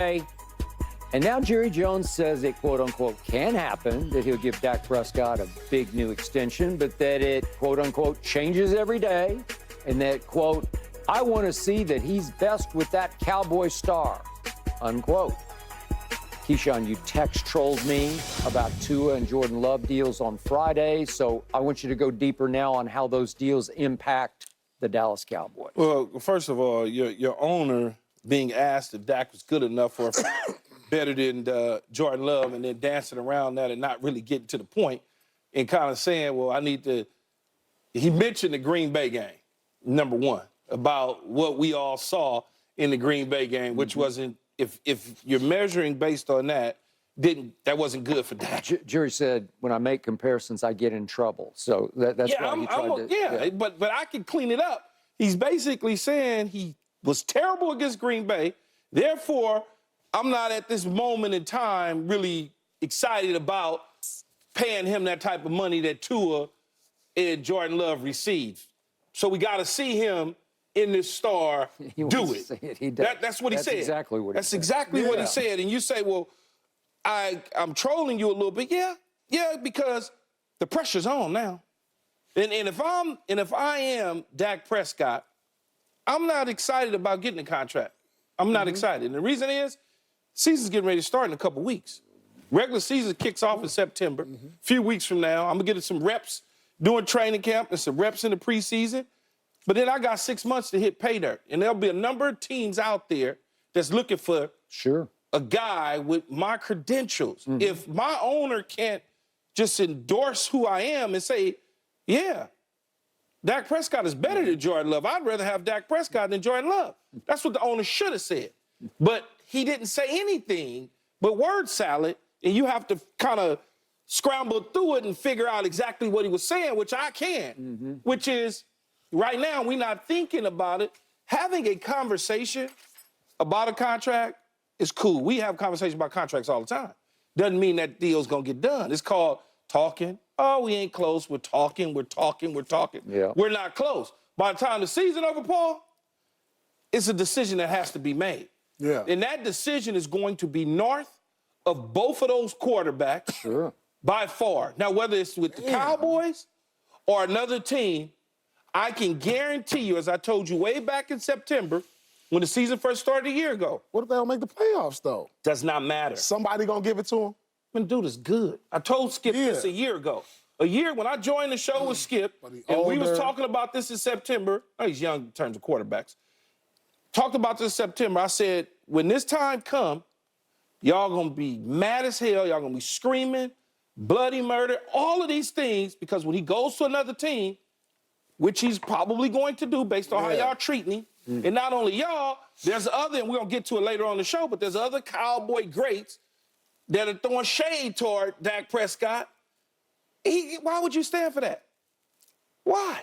And now Jerry Jones says it, quote unquote, can happen, that he'll give Dak Prescott a big new extension, but that it, quote unquote, changes every day. And that, quote, I want to see that he's best with that Cowboy star, unquote. Keyshawn, you text trolled me about Tua and Jordan Love deals on Friday. So I want you to go deeper now on how those deals impact the Dallas Cowboys. Well, first of all, your owner being asked if Dak was good enough or better than Jordan Love, and then dancing around that and not really getting to the point and kind of saying, well, I need to. He mentioned the Green Bay game, number one, about what we all saw in the Green Bay game, which wasn't, if you're measuring based on that, that wasn't good for Dak. Jerry said, when I make comparisons, I get in trouble. So that's why he tried to. Yeah, but I can clean it up. He's basically saying he was terrible against Green Bay. Therefore, I'm not at this moment in time really excited about paying him that type of money that Tua and Jordan Love received. So we got to see him in this star do it. He does. That's what he said. Exactly what he That's said. exactly what he said. And you say, well, I'm trolling you a little bit. Yeah, because the pressure's on now. And if I am Dak Prescott, I'm not excited about getting a contract. I'm not excited. And the reason is, season's getting ready to start in a couple weeks. Regular season kicks off in September. A few weeks from now, I'm going to get some reps doing training camp and some reps in the preseason. But then I got 6 months to hit pay dirt. And there'll be a number of teams out there that's looking for a guy with my credentials. If my owner can't just endorse who I am and say, yeah, Dak Prescott is better than Jordan Love, I'd rather have Dak Prescott than Jordan Love. That's what the owner should have said. But he didn't say anything but word salad, and you have to kind of scramble through it and figure out exactly what he was saying, which I can, which is right now we're not thinking about it. Having a conversation about a contract is cool. We have conversations about contracts all the time. Doesn't mean that deal's going to get done. It's called talking. Oh, we ain't close. We're talking. Yeah. We're not close. By the time the season over, Paul, it's a decision that has to be made. Yeah. And that decision is going to be north of both of those quarterbacks by far. Now, whether it's with the Cowboys or another team, I can guarantee you, as I told you way back in September, when the season first started a year ago. What if they don't make the playoffs, though? Does not matter. Somebody gonna give it to him? Man, dude is good. I told Skip this a year ago. When I joined the show with Skip, and we was talking about this in September. Oh, he's young in terms of quarterbacks. Talked about this in September. I said, when this time come, y'all gonna be mad as hell. Y'all gonna be screaming, bloody murder, all of these things, because when he goes to another team, which he's probably going to do based on how y'all treating him, and not only y'all, there's other, and we're gonna get to it later on the show, but there's other Cowboy greats that are throwing shade toward Dak Prescott. Why would you stand for that? Why?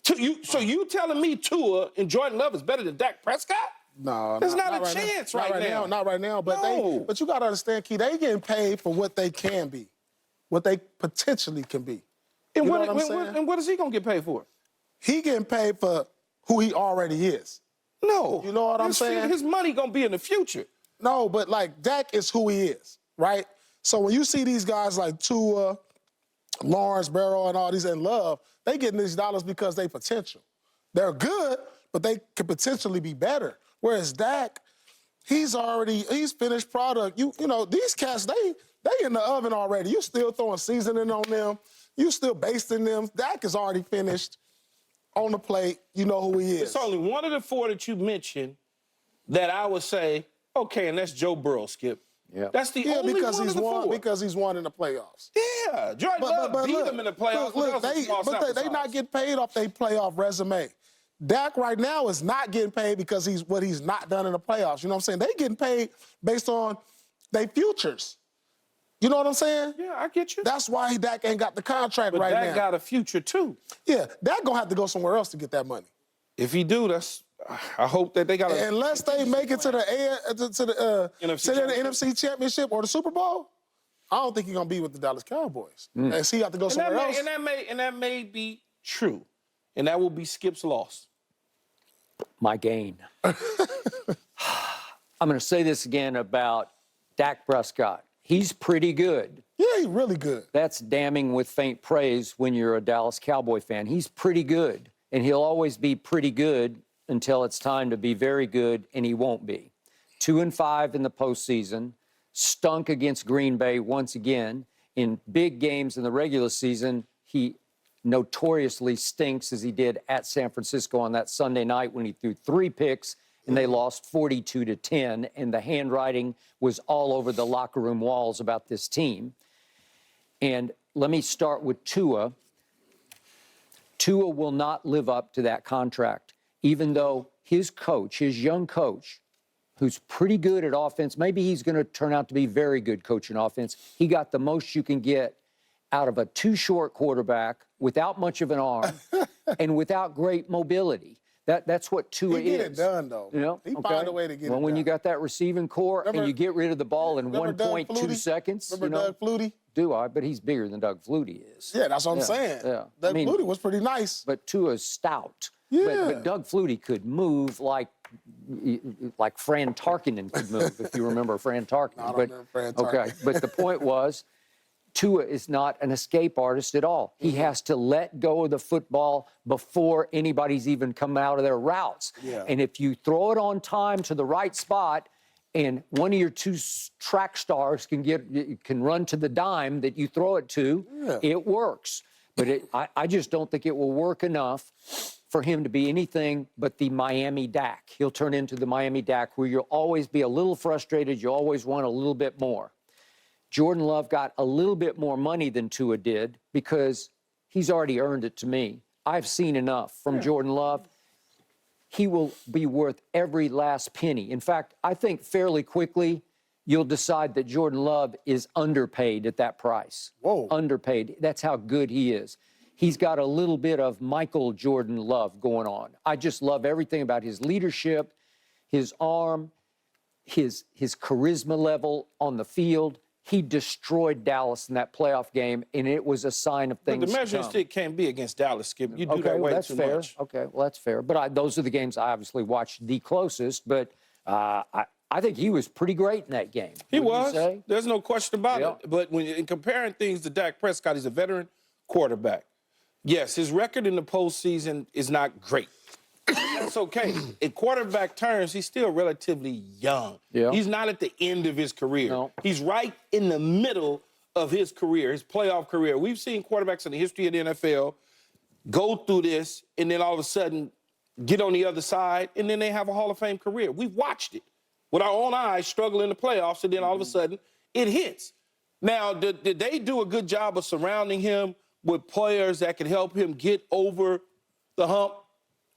So you telling me Tua and Jordan Love is better than Dak Prescott? No, there's not a chance right now. Not right now. But but you gotta understand, Key, they getting paid for what they can be, what they potentially can be. And you what, know what I'm saying? And what is he gonna get paid for? He getting paid for who he already is. No. You know what I'm saying? His money gonna be in the future. No, but like Dak is who he is, right? So when you see these guys like Tua, Lawrence, Barrow, and all these in Love, they getting these dollars because they potential. They're good, but they could potentially be better. Whereas Dak, he's finished product. You know, these cats, they in the oven already. You still throwing seasoning on them. You still basting them. Dak is already finished on the plate. You know who he is. It's only one of the four that you mentioned that I would say, okay, and that's Joe Burrow, Skip. Yeah. That's the only because one he's of the four. Because he's won in the playoffs. Yeah, Jordan Love beat him in the playoffs. Look, they not getting paid off their playoff resume. Dak right now is not getting paid because what he's not done in the playoffs. You know what I'm saying? They getting paid based on their futures. You know what I'm saying? Yeah, I get you. That's why Dak ain't got the contract right now. But Dak got a future too. Yeah, Dak gonna have to go somewhere else to get that money. If he do, I hope that they got. Unless they make it to the NFC Championship or the Super Bowl, I don't think he's gonna be with the Dallas Cowboys. And so he got to go somewhere else. And that may be true, and that will be Skip's loss. My gain. I'm going to say this again about Dak Prescott. He's pretty good. Yeah, he's really good. That's damning with faint praise when you're a Dallas Cowboy fan. He's pretty good, and he'll always be pretty good until it's time to be very good, and he won't be. 2-5 in the postseason, stunk against Green Bay once again. In big games in the regular season, he notoriously stinks, as he did at San Francisco on that Sunday night when he threw 3 picks and they lost 42-10, and the handwriting was all over the locker room walls about this team. And let me start with Tua. Tua will not live up to that contract, even though his coach, his young coach, who's pretty good at offense, maybe he's going to turn out to be very good coach in offense. He got the most you can get out of a too short quarterback without much of an arm and without great mobility. That's what Tua is. He get it done, though. You know? He found a way to get it done. Well, when you got that receiving core and you get rid of the ball in 1.2 seconds. Remember Doug Flutie? Do I? But he's bigger than Doug Flutie is. Yeah, that's what I'm saying. Yeah. Doug Flutie was pretty nice. But Tua's stout. Yeah. But Doug Flutie could move like Fran Tarkenton could move, if you remember Fran Tarkenton. I don't remember Fran Tarkenton. Okay, but the point was, Tua is not an escape artist at all. He has to let go of the football before anybody's even come out of their routes. Yeah. And if you throw it on time to the right spot, and one of your 2 track stars can run to the dime that you throw it to, it works. But I just don't think it will work enough for him to be anything but the Miami Dak. He'll turn into the Miami Dak, where you'll always be a little frustrated. You always want a little bit more. Jordan Love got a little bit more money than Tua did because he's already earned it to me. I've seen enough from Jordan Love. He will be worth every last penny. In fact, I think fairly quickly you'll decide that Jordan Love is underpaid at that price. Whoa. Underpaid. That's how good he is. He's got a little bit of Michael Jordan Love going on. I just love everything about his leadership, his arm, his charisma level on the field. He destroyed Dallas in that playoff game, and it was a sign of things But the to measuring come. stick can't be against Dallas, Skip. You do that well, way that's too fair. much. Okay, well, that's fair. But those are the games I obviously watched the closest. But I think he was pretty great in that game. He Wouldn't you was. say? There's no question about Yeah. it. But when in comparing things to Dak Prescott, he's a veteran quarterback. Yes, his record in the postseason is not great. That's okay. In quarterback terms, he's still relatively young. Yeah. He's not at the end of his career. No. He's right in the middle of his career, his playoff career. We've seen quarterbacks in the history of the NFL go through this and then all of a sudden get on the other side, and then they have a Hall of Fame career. We've watched it with our own eyes, struggle in the playoffs, and then all of a sudden it hits. Now, did they do a good job of surrounding him with players that can help him get over the hump?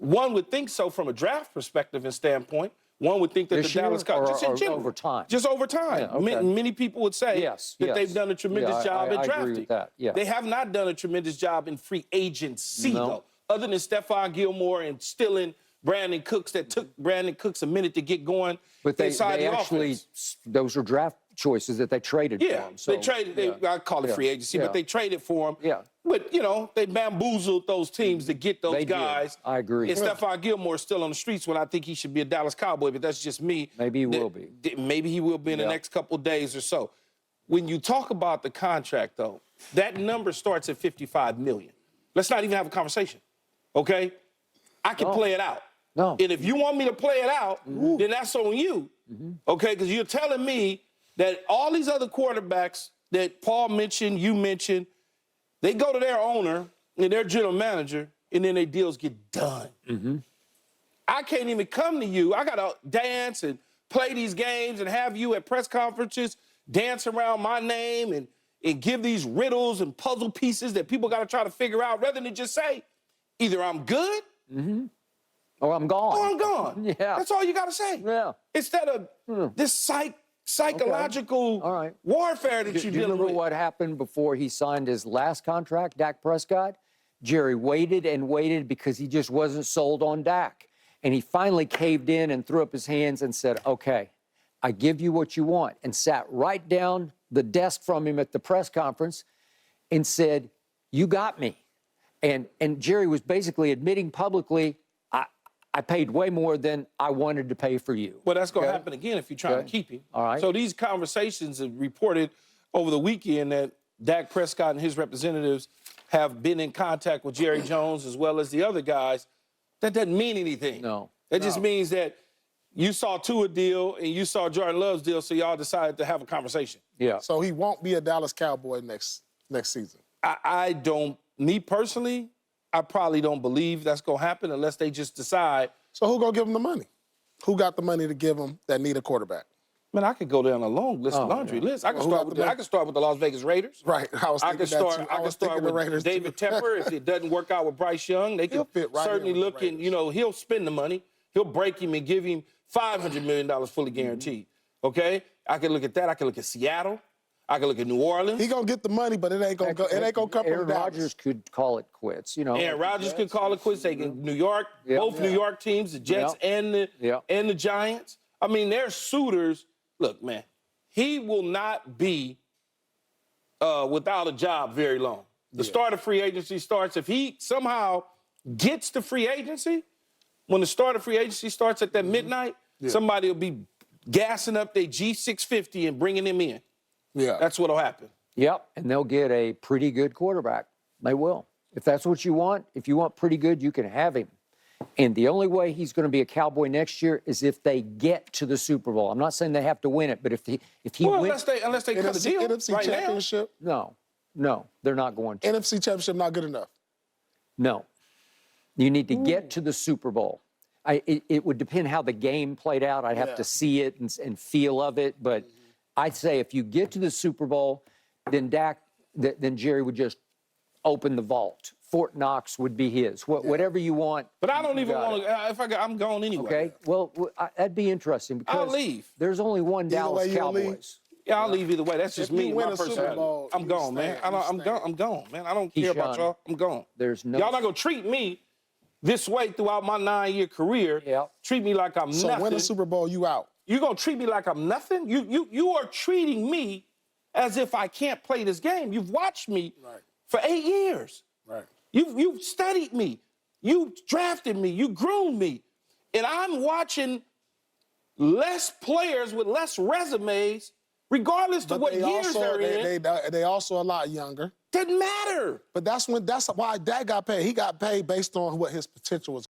One would think so from a draft perspective and standpoint. One would think that This the Dallas year Cowboys, just in or general, over time? just over time. Yeah, okay. Many people would say that they've done a tremendous job at I drafting. agree with that. Yeah. They have not done a tremendous job in free agency, No. though, other than Stephon Gilmore and stealing Brandon Cooks. That took Brandon Cooks a minute to get going But they inside the actually, offense. those were draft choices that they traded for him. So, they traded. I call it free agency, but they traded for him. Yeah. But, they bamboozled those teams to get those They did. guys. I agree. And Stephon Gilmore is still on the streets when I think he should be a Dallas Cowboy, but that's just me. Maybe he will be. Maybe he will be in the next couple of days or so. When you talk about the contract, though, that number starts at $55 million. Let's not even have a conversation, okay? I can play it out. No. And if you want me to play it out, then that's on you, okay? Because you're telling me that all these other quarterbacks that Paul mentioned, you mentioned, they go to their owner and their general manager, and then their deals get done. I can't even come to you. I got to dance and play these games and have you at press conferences dance around my name and give these riddles and puzzle pieces that people got to try to figure out rather than just say, either I'm good or I'm gone. or I'm gone. Yeah. That's all you got to say. Yeah. Instead of this psychological All right. warfare that Do you're you dealing remember with. what happened before he signed his last contract, Dak Prescott? Jerry waited and waited because he just wasn't sold on Dak. And he finally caved in and threw up his hands and said, okay, I give you what you want, and sat right down the desk from him at the press conference and said, you got me. And Jerry was basically admitting publicly, I I paid way more than I wanted to pay for you. Well, that's going to happen again if you're trying to keep him. All right. So these conversations are reported over the weekend that Dak Prescott and his representatives have been in contact with Jerry Jones as well as the other guys. That doesn't mean anything. No. That just means that you saw Tua deal and you saw Jordan Love's deal, so y'all decided to have a conversation. Yeah. So he won't be a Dallas Cowboy next season. I don't, me personally, I probably don't believe that's going to happen unless they just decide. So who gonna give him the money? Who got the money to give him that need a quarterback? Man, I could go down a long list, laundry list. I can start with the Las Vegas Raiders. Right. I could start with David Tepper. If it doesn't work out with Bryce Young, they can certainly look and, he'll spend the money. He'll break him and give him $500 million fully guaranteed. Okay? I can look at that. I can look at Seattle. I can look at New Orleans. He gonna get the money, but it ain't gonna go. It ain't gonna come from Aaron Dallas. Rodgers could call it quits. Aaron Rodgers could call it quits. They can New York, both New York teams, the Jets and the Giants. I mean, they're suitors. Look, man, he will not be without a job very long. The start of free agency starts. If he somehow gets to free agency, when the start of free agency starts at that midnight, somebody will be gassing up their G650 and bringing him in. Yeah. That's what'll happen. Yep, and they'll get a pretty good quarterback. They will. If that's what you want, if you want pretty good, you can have him. And the only way he's going to be a Cowboy next year is if they get to the Super Bowl. I'm not saying they have to win it, but if he wins, unless they cut the deal NFC right Championship. no, they're not going to. NFC Championship not good enough. No, you need to get to the Super Bowl. It would depend how the game played out. I'd have to see it and feel of it, but I'd say if you get to the Super Bowl, then then Jerry would just open the vault. Fort Knox would be his. Whatever you want. But I don't even want to. I'm gone anyway. Okay. Well, that'd be interesting because I'll leave. There's only one Dallas Cowboys. Yeah, I'll leave either way. That's just me, my Super personality. Bowl, I'm gone, man. I'm gone, man. I don't care about y'all. I'm gone. There's no. Y'all not gonna treat me this way throughout my 9-year career. Yeah. Treat me like I'm nothing. So win the Super Bowl, you out. You gonna treat me like I'm nothing? You are treating me as if I can't play this game. You've watched me for 8 years. Right. You've studied me. You drafted me. You groomed me. And I'm watching less players with less resumes, regardless of what years they're in. They also a lot younger. Doesn't matter. But that's why Dak got paid. He got paid based on what his potential was.